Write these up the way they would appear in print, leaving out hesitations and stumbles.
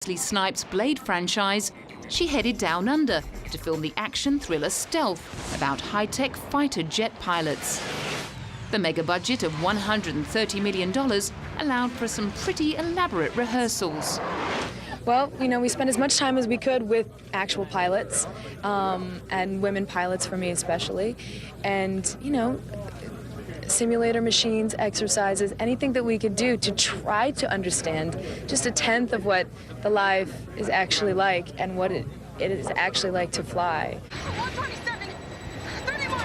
Wesley Snipes' Blade franchise, she headed down under to film the action thriller Stealth about high-tech fighter jet pilots. The mega budget of $130 million allowed for some pretty elaborate rehearsals. Well, we spent as much time as we could with actual pilots, and women pilots for me especially, and, simulator machines, exercises, anything that we could do to try to understand just a tenth of what the life is actually like and what it is actually like to fly.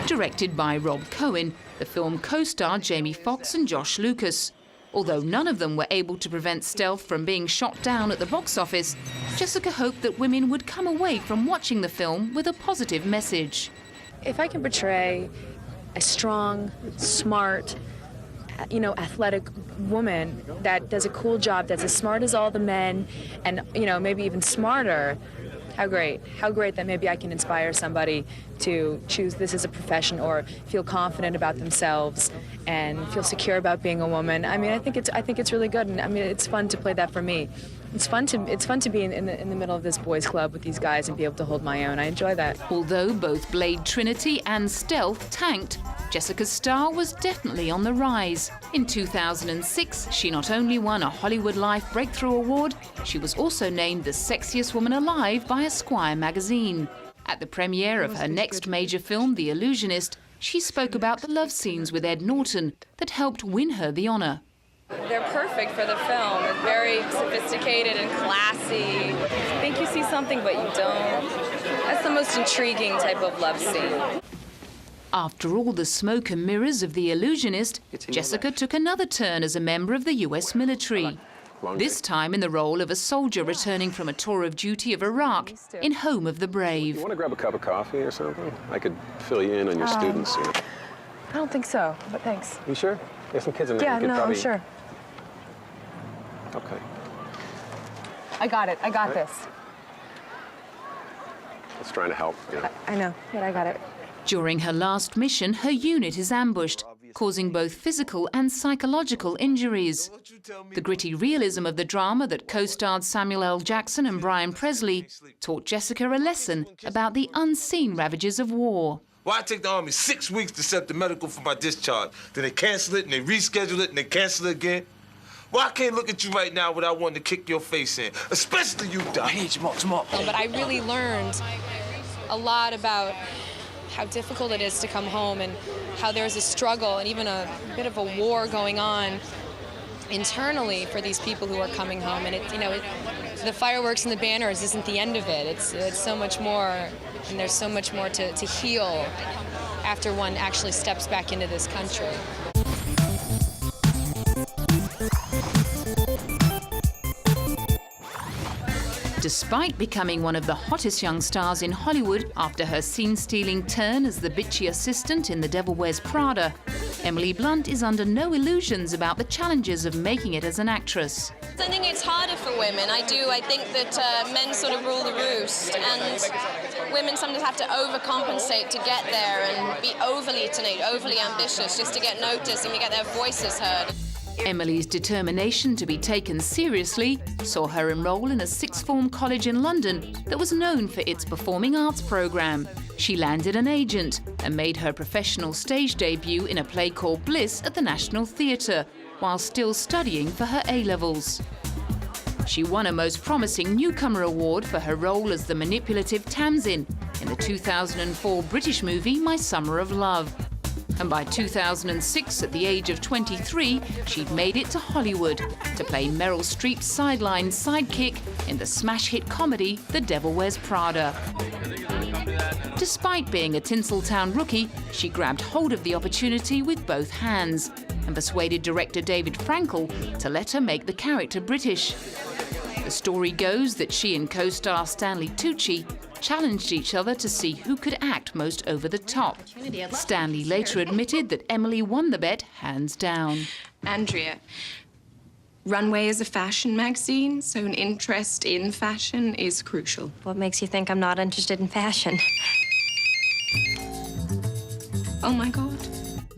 Directed by Rob Cohen, the film co-starred Jamie Foxx and Josh Lucas. Although none of them were able to prevent Stealth from being shot down at the box office, Jessica hoped that women would come away from watching the film with a positive message. If I can portray a strong, smart, athletic woman that does a cool job, that's as smart as all the men, and, maybe even smarter, how great. How great that maybe I can inspire somebody to choose this as a profession or feel confident about themselves and feel secure about being a woman. I mean, I think it's really good, and I mean, it's fun to play that for me. It's fun to be in the middle of this boys' club with these guys and be able to hold my own. I enjoy that. Although both Blade Trinity and Stealth tanked, Jessica's star was definitely on the rise. In 2006, she not only won a Hollywood Life Breakthrough Award, she was also named the sexiest woman alive by Esquire magazine. At the premiere of her next major film, The Illusionist, she spoke about the love scenes with Ed Norton that helped win her the honor. They're perfect for the film. It's very sophisticated and classy. You think you see something, but you don't. That's the most intriguing type of love scene. After all the smoke and mirrors of The Illusionist, Jessica took another turn as a member of the US military. This time in the role of a soldier returning from a tour of duty of Iraq in Home of the Brave. You want to grab a cup of coffee or something? I could fill you in on your students. I don't think so, but thanks. You sure? There's some kids in there. Yeah, you could no, probably... I'm sure. Okay. I got it. I got this. It's trying to help. I know, but I got it. During her last mission, her unit is ambushed, causing both physical and psychological injuries. The gritty realism of the drama that co-starred Samuel L. Jackson and Brian Presley taught Jessica a lesson about the unseen ravages of war. Why take the Army 6 weeks to set the medical for my discharge? Then they cancel it and they reschedule it and they cancel it again? Why I can't look at you right now without wanting to kick your face in? Especially you, Doc. Hey, Jamal. But I really learned a lot about how difficult it is to come home and how there's a struggle and even a bit of a war going on internally for these people who are coming home. And the fireworks and the banners isn't the end of it. It's so much more, and there's so much more to heal after one actually steps back into this country. Despite becoming one of the hottest young stars in Hollywood after her scene-stealing turn as the bitchy assistant in The Devil Wears Prada, Emily Blunt is under no illusions about the challenges of making it as an actress. I think it's harder for women. I think that men sort of rule the roost, and women sometimes have to overcompensate to get there and be overly ambitious just to get noticed and to get their voices heard. Emily's determination to be taken seriously saw her enroll in a sixth-form college in London that was known for its performing arts program. She landed an agent and made her professional stage debut in a play called Bliss at the National Theatre, while still studying for her A-levels. She won a Most Promising Newcomer award for her role as the manipulative Tamsin in the 2004 British movie My Summer of Love. And by 2006, at the age of 23, she'd made it to Hollywood to play Meryl Streep's sideline sidekick in the smash hit comedy The Devil Wears Prada. Despite being a Tinseltown rookie, she grabbed hold of the opportunity with both hands and persuaded director David Frankel to let her make the character British. The story goes that she and co-star Stanley Tucci challenged each other to see who could act most over the top. Stanley later admitted that Emily won the bet hands down. Andrea, Runway is a fashion magazine, so an interest in fashion is crucial. What makes you think I'm not interested in fashion? Oh my God.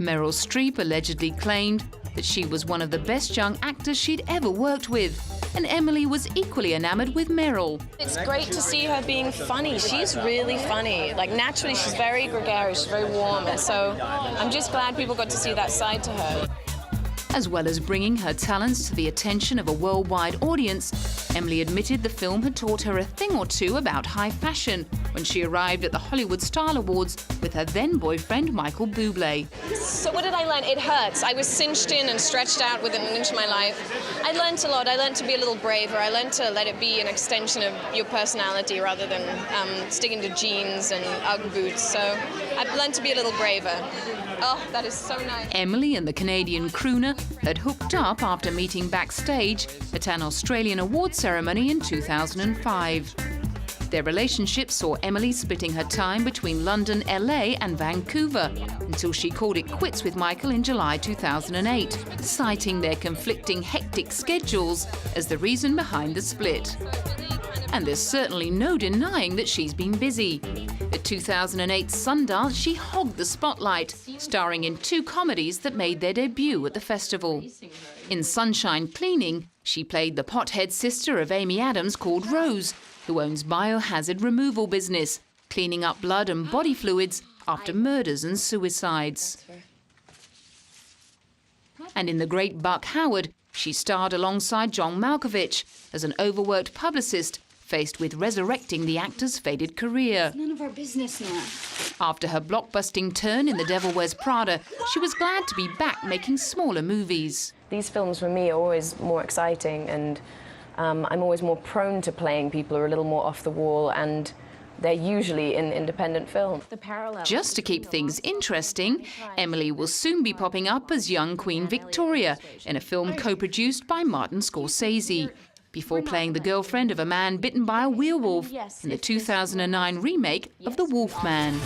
Meryl Streep allegedly claimed that she was one of the best young actors she'd ever worked with. and Emily was equally enamored with Meryl. It's great to see her being funny. She's really funny. Like, naturally, she's very gregarious, she's very warm, and so I'm just glad people got to see that side to her. As well as bringing her talents to the attention of a worldwide audience, Emily admitted the film had taught her a thing or two about high fashion when she arrived at the Hollywood Style Awards with her then-boyfriend Michael Bublé. So what did I learn? It hurts. I was cinched in and stretched out within an inch of my life. I learned a lot. I learned to be a little braver. I learned to let it be an extension of your personality rather than sticking to jeans and Ugg boots. So I've learned to be a little braver. Oh, that is so nice. Emily and the Canadian crooner had hooked up after meeting backstage at an Australian award ceremony in 2005. Their relationship saw Emily splitting her time between London, LA and Vancouver until she called it quits with Michael in July 2008, citing their conflicting hectic schedules as the reason behind the split. And there's certainly no denying that she's been busy. At 2008 Sundance, she hogged the spotlight, starring in 2 comedies that made their debut at the festival. In Sunshine Cleaning, she played the pothead sister of Amy Adams called Rose, who owns biohazard removal business, cleaning up blood and body fluids after murders and suicides. And in The Great Buck Howard, she starred alongside John Malkovich as an overworked publicist faced with resurrecting the actor's faded career. It's none of our business now. After her blockbusting turn in The Devil Wears Prada, she was glad to be back making smaller movies. These films for me are always more exciting, and I'm always more prone to playing people who are a little more off the wall, and they're usually in independent film. Just to keep things interesting, Emily will soon be popping up as young Queen Victoria in a film co-produced by Martin Scorsese, before playing the girlfriend of a man bitten by a werewolf in the 2009 remake of The Wolfman.